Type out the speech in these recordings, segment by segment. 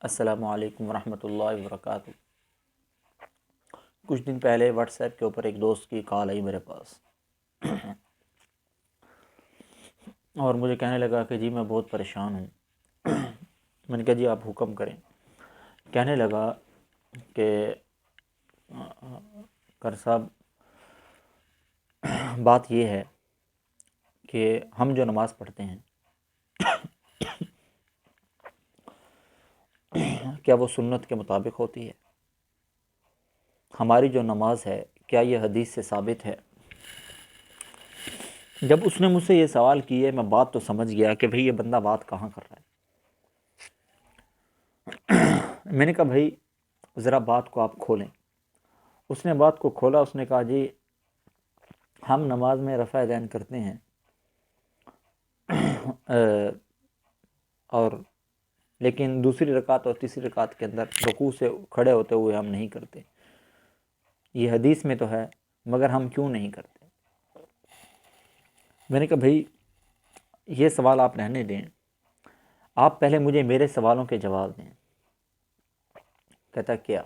السلام علیکم ورحمۃ اللہ وبرکاتہ۔ کچھ دن پہلے واٹس ایپ کے اوپر ایک دوست کی کال آئی میرے پاس اور مجھے کہنے لگا کہ جی میں بہت پریشان ہوں۔ میں نے کہا جی آپ حکم کریں۔ کہنے لگا کہ کر صاحب بات یہ ہے کہ ہم جو نماز پڑھتے ہیں کیا وہ سنت کے مطابق ہوتی ہے؟ ہماری جو نماز ہے کیا یہ حدیث سے ثابت ہے؟ جب اس نے مجھ سے یہ سوال کیے میں بات تو سمجھ گیا کہ بھئی یہ بندہ بات کہاں کر رہا ہے۔ میں نے کہا بھئی ذرا بات کو آپ کھولیں۔ اس نے بات کو کھولا، اس نے کہا جی ہم نماز میں رفع دین کرتے ہیں اور لیکن دوسری رکعت اور تیسری رکعت کے اندر رکوع سے کھڑے ہوتے ہوئے ہم نہیں کرتے۔ یہ حدیث میں تو ہے مگر ہم کیوں نہیں کرتے؟ میں نے کہا بھئی یہ سوال آپ رہنے دیں، آپ پہلے مجھے میرے سوالوں کے جواب دیں۔ کہتا کیا؟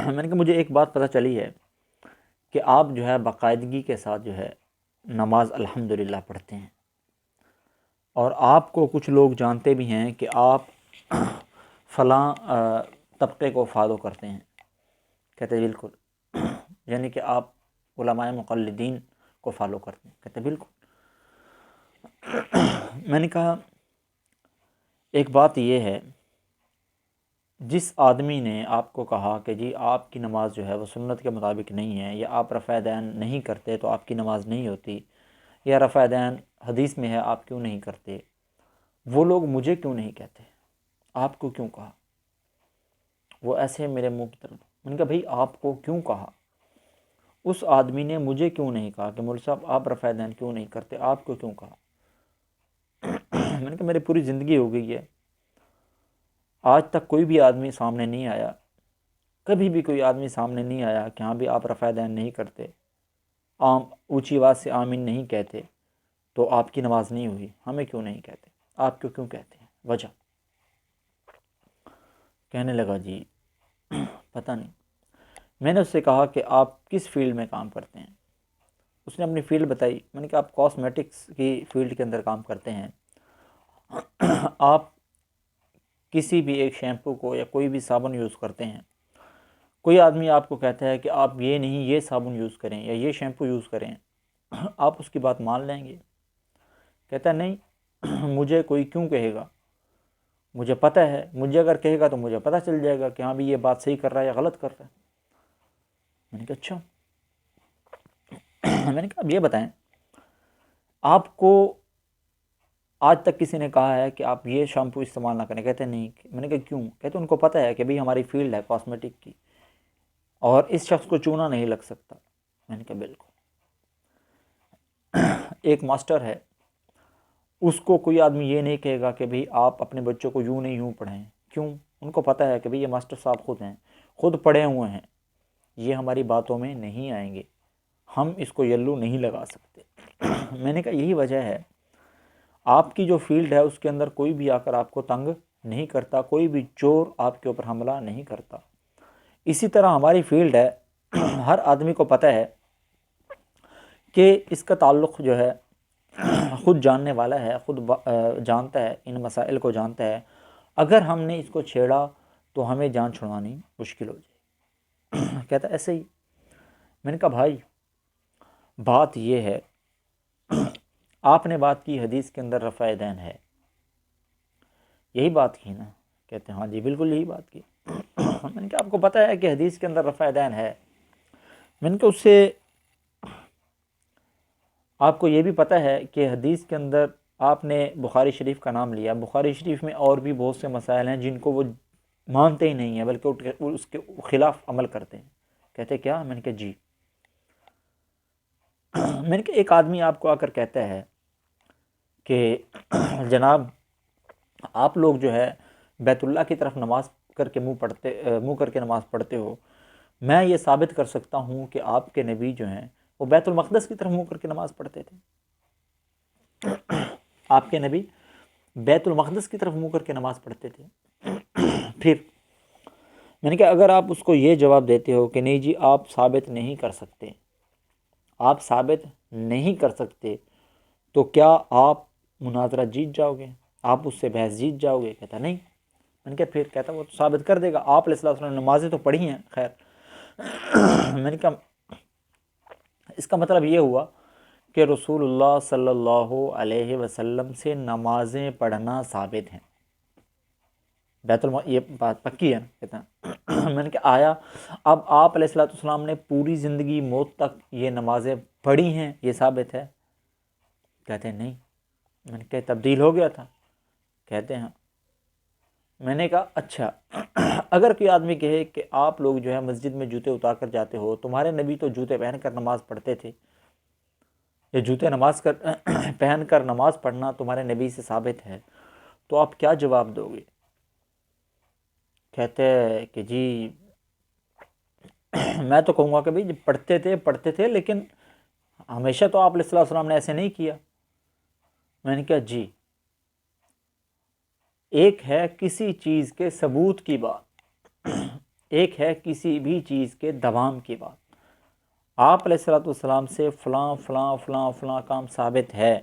میں نے کہا مجھے ایک بات پتہ چلی ہے کہ آپ جو ہے باقاعدگی کے ساتھ جو ہے نماز الحمدللہ پڑھتے ہیں، اور آپ کو کچھ لوگ جانتے بھی ہیں کہ آپ فلاں طبقے کو فالو کرتے ہیں۔ کہتے بالکل، یعنی کہ آپ علماء مقلدین کو فالو کرتے ہیں۔ کہتے بالکل۔ میں نے کہا ایک بات یہ ہے، جس آدمی نے آپ کو کہا کہ جی آپ کی نماز جو ہے وہ سنت کے مطابق نہیں ہے، یا آپ رفع دین نہیں کرتے تو آپ کی نماز نہیں ہوتی، یا رفع دین حدیث میں ہے آپ کیوں نہیں کرتے، وہ لوگ مجھے کیوں نہیں کہتے؟ آپ کو کیوں کہا؟ وہ ایسے میرے منہ کی طرف۔ میں نے کہا بھئی آپ کو کیوں کہا؟ اس آدمی نے مجھے کیوں نہیں کہا کہ مولوی صاحب آپ رفع دین کیوں نہیں کرتے، آپ کو کیوں کہا؟ میں نے کہا میری پوری زندگی ہو گئی ہے، آج تک کوئی بھی آدمی سامنے نہیں آیا، کبھی بھی کوئی آدمی سامنے نہیں آیا کہ ہاں بھی آپ رفع دین نہیں کرتے، اونچی آواز سے آمین نہیں کہتے تو آپ کی نماز نہیں ہوئی، ہمیں کیوں نہیں کہتے، آپ کیوں کہتے ہیں، وجہ؟ کہنے لگا جی پتہ نہیں۔ میں نے اس سے کہا کہ آپ کس فیلڈ میں کام کرتے ہیں؟ اس نے اپنی فیلڈ بتائی۔ میں نے کہا آپ کاسمیٹکس کی فیلڈ کے اندر کام کرتے ہیں، آپ کسی بھی ایک شیمپو کو یا کوئی بھی صابن یوز کرتے ہیں، کوئی آدمی آپ کو کہتا ہے کہ آپ یہ نہیں یہ صابن یوز کریں یا یہ شیمپو یوز کریں، آپ اس کی بات مان لیں گے؟ کہتا ہے نہیں، مجھے کوئی کیوں کہے گا، مجھے پتہ ہے، مجھے اگر کہے گا تو مجھے پتہ چل جائے گا کہ ہاں بھی یہ بات صحیح کر رہا ہے یا غلط کر رہا ہے۔ میں نے کہا اچھا۔ میں نے کہا اب یہ بتائیں، آپ کو آج تک کسی نے کہا ہے کہ آپ یہ شیمپو استعمال نہ کریں؟ کہتے نہیں۔ میں نے کہا کیوں؟ کہتے ان کو پتہ ہے کہ بھئی ہماری فیلڈ ہے کاسمیٹک کی اور اس شخص کو چونا نہیں لگ سکتا۔ میں نے کہا بالکل۔ ایک ماسٹر ہے، اس کو کوئی آدمی یہ نہیں کہے گا کہ بھئی آپ اپنے بچوں کو یوں نہیں یوں پڑھائیں۔ کیوں؟ ان کو پتہ ہے کہ بھئی یہ ماسٹر صاحب خود ہیں، خود پڑھے ہوئے ہیں، یہ ہماری باتوں میں نہیں آئیں گے، ہم اس کو یلو نہیں لگا سکتے۔ میں نے کہا یہی وجہ ہے، آپ کی جو فیلڈ ہے اس کے اندر کوئی بھی آ کر آپ کو تنگ نہیں کرتا، کوئی بھی چور آپ کے اوپر حملہ نہیں کرتا۔ اسی طرح ہماری فیلڈ ہے، ہر آدمی کو پتہ ہے کہ اس کا تعلق جو ہے خود جاننے والا ہے، خود جانتا ہے، ان مسائل کو جانتا ہے، اگر ہم نے اس کو چھیڑا تو ہمیں جان چھڑانی مشکل ہو جائے۔ کہتا ایسے ہی۔ میں نے کہا بھائی بات یہ ہے، آپ نے بات کی حدیث کے اندر رفع دین ہے، یہی بات کی نا؟ کہتے ہیں ہاں جی بالکل یہی بات کی۔ میں نے کہا آپ کو پتہ ہے کہ حدیث کے اندر رفع دین ہے؟ میں نے کہا اس سے آپ کو یہ بھی پتہ ہے کہ حدیث کے اندر آپ نے بخاری شریف کا نام لیا، بخاری شریف میں اور بھی بہت سے مسائل ہیں جن کو وہ مانتے ہی نہیں ہیں بلکہ اس کے خلاف عمل کرتے ہیں۔ کہتے کیا؟ میں نے کہا جی۔ میں نے کہا ایک آدمی آپ کو آ کر کہتا ہے کہ جناب آپ لوگ جو ہے بیت اللہ کی طرف نماز کر کے منہ کر کے نماز پڑھتے ہو، میں یہ ثابت کر سکتا ہوں کہ آپ کے نبی جو ہیں وہ بیت المقدس کی طرف منہ کر کے نماز پڑھتے تھے۔ آپ کے نبی بیت المقدس کی طرف منہ کر کے نماز پڑھتے تھے۔ پھر میں نے کہا اگر آپ اس کو یہ جواب دیتے ہو کہ نہیں جی آپ ثابت نہیں کر سکتے، آپ ثابت نہیں کر سکتے، تو کیا آپ مناظرہ جیت جاؤ گے، آپ اس سے بحث جیت جاؤ گے؟ کہتا نہیں۔ میں نے کہا پھر؟ کہتا وہ تو ثابت کر دے گا، آپ علیہ السلام نے نمازیں تو پڑھی ہیں۔ خیر میں نے کہا اس کا مطلب یہ ہوا کہ رسول اللہ صلی اللہ علیہ وسلم سے نمازیں پڑھنا ثابت ہیں، بیت یہ بات پکی ہے نا؟ کہتا ہے میں نے کہا آیا اب آپ علیہ السلام نے پوری زندگی موت تک یہ نمازیں پڑھی ہیں، یہ ثابت ہے؟ کہتے ہیں نہیں۔ میں نے کہا تبدیل ہو گیا تھا؟ کہتے ہیں ہاں۔ میں نے کہا اچھا اگر کوئی آدمی کہے کہ آپ لوگ جو ہے مسجد میں جوتے اتار کر جاتے ہو، تمہارے نبی تو جوتے پہن کر نماز پڑھتے تھے، یا جوتے پہن کر نماز پڑھنا تمہارے نبی سے ثابت ہے، تو آپ کیا جواب دو گے؟ کہتے ہیں کہ جی میں تو کہوں گا کہ بھائی پڑھتے تھے لیکن ہمیشہ تو آپ علیہ السلام نے ایسے نہیں کیا۔ میں نے کہا جی، ایک ہے کسی چیز کے ثبوت کی بات، ایک ہے کسی بھی چیز کے دوام کی بات۔ آپ علیہ السلام سے فلاں فلاں فلاں فلاں کام ثابت ہے،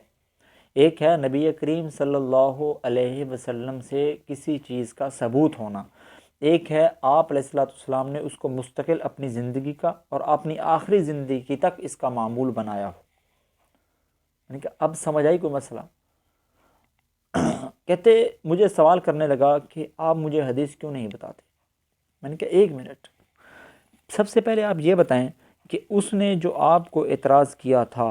ایک ہے نبی کریم صلی اللہ علیہ وسلم سے کسی چیز کا ثبوت ہونا، ایک ہے آپ علیہ السلام نے اس کو مستقل اپنی زندگی کا اور اپنی آخری زندگی تک اس کا معمول بنایا ہو۔ یعنی کہ اب سمجھ آئی کوئی مسئلہ؟ کہتے مجھے سوال کرنے لگا کہ آپ مجھے حدیث کیوں نہیں بتاتے؟ میں نے کہا ایک منٹ، سب سے پہلے آپ یہ بتائیں کہ اس نے جو آپ کو اعتراض کیا تھا،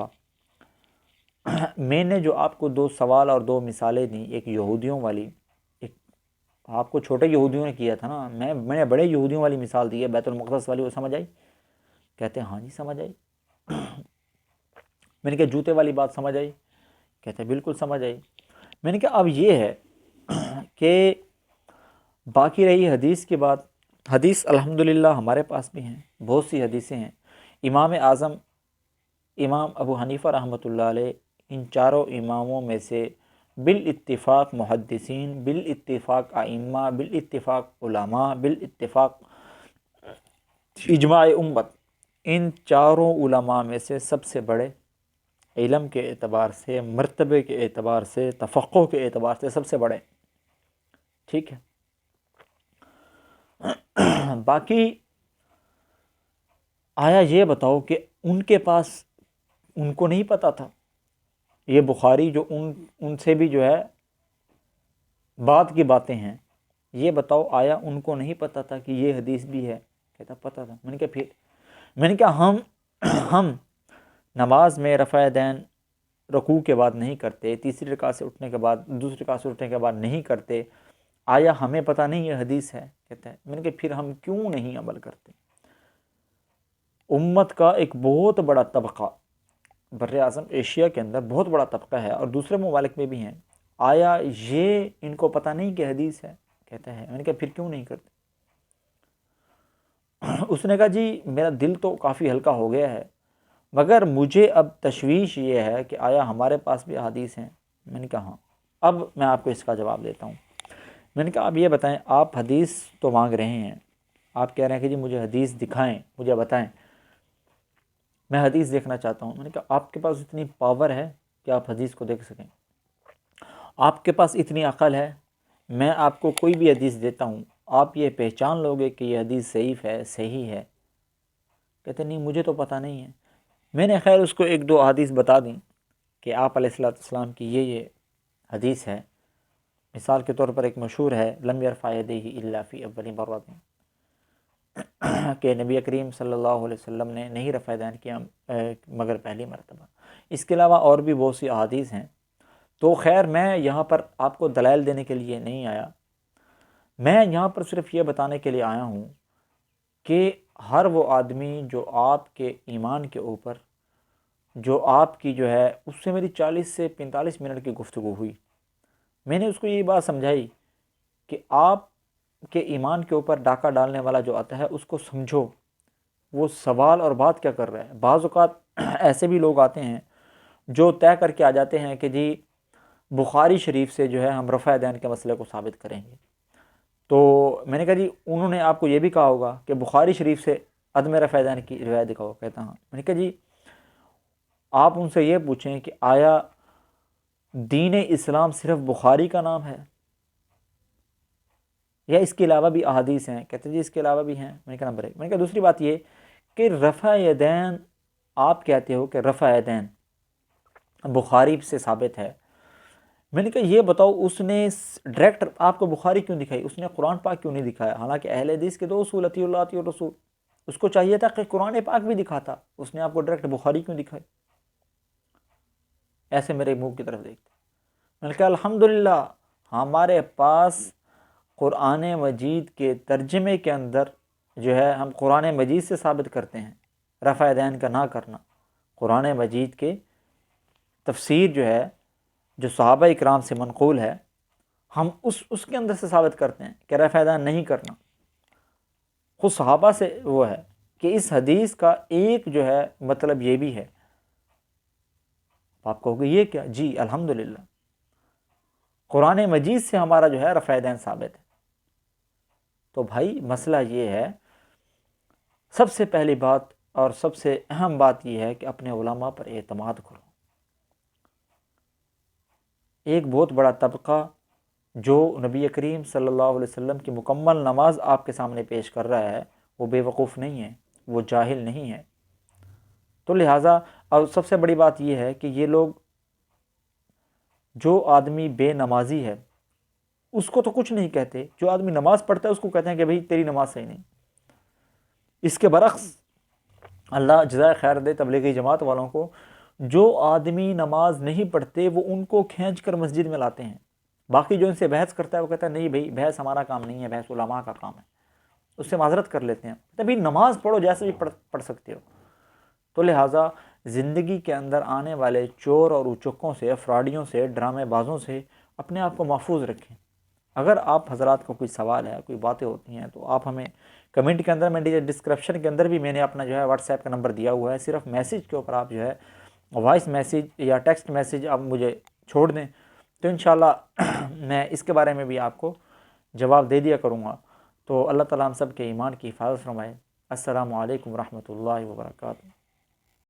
میں نے جو آپ کو 2 سوال اور 2 مثالیں دیں، ایک یہودیوں والی، ایک آپ کو چھوٹے یہودیوں نے کیا تھا نا، میں نے بڑے یہودیوں والی مثال دی ہے، بیت المقدس والی، وہ سمجھ آئی؟ کہتے ہیں ہاں جی سمجھ آئی۔ میں نے کہا جوتے والی بات سمجھ آئی؟ کہتے ہیں بالکل سمجھ آئی۔ میں نے کہا اب یہ ہے کہ باقی رہی حدیث کی بات، حدیث الحمدللہ ہمارے پاس بھی ہیں، بہت سی حدیثیں ہیں۔ امام اعظم امام ابو حنیفہ رحمۃ اللہ علیہ ان چاروں اماموں میں سے بالاتفاق محدثین، بالاتفاق ائمہ، بالاتفاق علماء، بالاتفاق اجماع امت، ان چاروں علماء میں سے سب سے بڑے، علم کے اعتبار سے، مرتبے کے اعتبار سے، تفقہ کے اعتبار سے سب سے بڑے، ٹھیک ہے؟ باقی آیا یہ بتاؤ کہ ان کے پاس ان کو نہیں پتا تھا، یہ بخاری جو ان سے بھی جو ہے بعد کی باتیں ہیں، یہ بتاؤ آیا ان کو نہیں پتا تھا کہ یہ حدیث بھی ہے؟ کہتا پتا تھا۔ میں نے کہا پھر؟ میں نے کہا ہم نماز میں رفع دین رکوع کے بعد نہیں کرتے، تیسری رکعت سے اٹھنے کے بعد، دوسری رکعت سے اٹھنے کے بعد نہیں کرتے، آیا ہمیں پتہ نہیں یہ حدیث ہے؟ کہتا ہے۔ میں نے کہا پھر ہم کیوں نہیں عمل کرتے؟ امت کا ایک بہت بڑا طبقہ بر اعظم ایشیا کے اندر بہت بڑا طبقہ ہے اور دوسرے ممالک میں بھی ہیں، آیا یہ ان کو پتہ نہیں کہ حدیث ہے؟ کہتا ہے۔ میں نے کہا پھر کیوں نہیں کرتے؟ اس نے کہا جی میرا دل تو کافی ہلکا ہو گیا ہے، مگر مجھے اب تشویش یہ ہے کہ آیا ہمارے پاس بھی حدیث ہیں؟ میں نے کہا ہاں۔ اب میں آپ کو اس کا جواب دیتا ہوں۔ میں نے کہا آپ یہ بتائیں، آپ حدیث تو مانگ رہے ہیں، آپ کہہ رہے ہیں کہ جی مجھے حدیث دکھائیں، مجھے بتائیں، میں حدیث دیکھنا چاہتا ہوں۔ میں نے کہا آپ کے پاس اتنی پاور ہے کہ آپ حدیث کو دیکھ سکیں؟ آپ کے پاس اتنی عقل ہے، میں آپ کو کوئی بھی حدیث دیتا ہوں، آپ یہ پہچان لو گے کہ یہ حدیث ضعیف ہے صحیح ہے؟ کہتے نہیں مجھے تو پتہ نہیں ہے۔ میں نے خیر اس کو 1-2 حدیث بتا دیں کہ آپ علیہ السلام کی یہ حدیث ہے۔ مثال کے طور پر ایک مشہور ہے لم یرفع یدیہ الا فی اول مرۃ، کہ نبی کریم صلی اللہ علیہ وسلم نے نہیں رفع دین کیا مگر پہلی مرتبہ۔ اس کے علاوہ اور بھی بہت سی احادیث ہیں۔ تو خیر میں یہاں پر آپ کو دلائل دینے کے لیے نہیں آیا، میں یہاں پر صرف یہ بتانے کے لیے آیا ہوں کہ ہر وہ آدمی جو آپ کے ایمان کے اوپر، جو آپ کی جو ہے، اس سے میری 40 سے 45 منٹ کی گفتگو ہوئی، میں نے اس کو یہ بات سمجھائی کہ آپ کے ایمان کے اوپر ڈاکہ ڈالنے والا جو آتا ہے اس کو سمجھو، وہ سوال اور بات کیا کر رہا ہے۔ بعض اوقات ایسے بھی لوگ آتے ہیں جو طے کر کے آ جاتے ہیں کہ جی بخاری شریف سے جو ہے ہم رفع دین کے مسئلے کو ثابت کریں گے، تو میں نے کہا جی انہوں نے آپ کو یہ بھی کہا ہوگا کہ بخاری شریف سے عدم رفع یدین کی روایت دکھاؤ. کہتا ہاں. میں نے کہا جی آپ ان سے یہ پوچھیں کہ آیا دین اسلام صرف بخاری کا نام ہے یا اس کے علاوہ بھی احادیث ہیں؟ کہتے ہیں جی اس کے علاوہ بھی ہیں. میں نے کہا نمبر ایک. میں نے کہا دوسری بات یہ کہ رفع یدین آپ کہتے ہو کہ رفع یدین بخاری سے ثابت ہے. میں نے کہا یہ بتاؤ اس نے ڈائریکٹ آپ کو بخاری کیوں دکھائی, اس نے قرآن پاک کیوں نہیں دکھایا؟ حالانکہ اہل حدیث کے دو اصول اطیع اللہ اطیع الرسول, اس کو چاہیے تھا کہ قرآن پاک بھی دکھاتا, اس نے آپ کو ڈائریکٹ بخاری کیوں دکھائی؟ ایسے میرے منہ کی طرف دیکھتے. میں نے کہا الحمدللہ ہمارے پاس قرآن مجید کے ترجمے کے اندر جو ہے ہم قرآن مجید سے ثابت کرتے ہیں رفع یدین کا نہ کرنا. قرآن مجید کے تفسیر جو ہے جو صحابہ اکرام سے منقول ہے, ہم اس کے اندر سے ثابت کرتے ہیں کہ رفع یدین نہیں کرنا. خود صحابہ سے وہ ہے کہ اس حدیث کا ایک جو ہے مطلب یہ بھی ہے. آپ کہو گے یہ کیا؟ جی الحمدللہ قرآن مجید سے ہمارا جو ہے رفع یدین ثابت ہے. تو بھائی مسئلہ یہ ہے, سب سے پہلی بات اور سب سے اہم بات یہ ہے کہ اپنے علماء پر اعتماد کرو. ایک بہت بڑا طبقہ جو نبی کریم صلی اللہ علیہ وسلم کی مکمل نماز آپ کے سامنے پیش کر رہا ہے وہ بے وقوف نہیں ہے, وہ جاہل نہیں ہے. تو لہٰذا اور سب سے بڑی بات یہ ہے کہ یہ لوگ, جو آدمی بے نمازی ہے اس کو تو کچھ نہیں کہتے, جو آدمی نماز پڑھتا ہے اس کو کہتے ہیں کہ بھئی تیری نماز صحیح نہیں. اس کے برعکس اللہ جزائے خیر دے تبلیغی جماعت والوں کو, جو آدمی نماز نہیں پڑھتے وہ ان کو کھینچ کر مسجد میں لاتے ہیں. باقی جو ان سے بحث کرتا ہے وہ کہتا ہے نہیں بھئی بحث ہمارا کام نہیں ہے, بحث علماء کا کام ہے. اس سے معذرت کر لیتے ہیں, تبھی نماز پڑھو جیسے بھی پڑھ سکتے ہو. تو لہٰذا زندگی کے اندر آنے والے چور اور اچکوں سے, فراڈیوں سے, ڈرامے بازوں سے اپنے آپ کو محفوظ رکھیں. اگر آپ حضرات کو کوئی سوال ہے, کوئی باتیں ہوتی ہیں تو آپ ہمیں کمنٹ کے اندر, میں ڈسکرپشن کے اندر بھی میں نے اپنا جو ہے واٹس ایپ کا نمبر دیا ہوا ہے, صرف میسیج کے اوپر آپ جو ہے وائس میسیج یا ٹیکسٹ میسیج آپ مجھے چھوڑ دیں تو انشاءاللہ میں اس کے بارے میں بھی آپ کو جواب دے دیا کروں گا. تو اللہ تعالیٰ ہم سب کے ایمان کی حفاظت فرمائے. السلام علیکم ورحمۃ اللہ وبرکاتہ.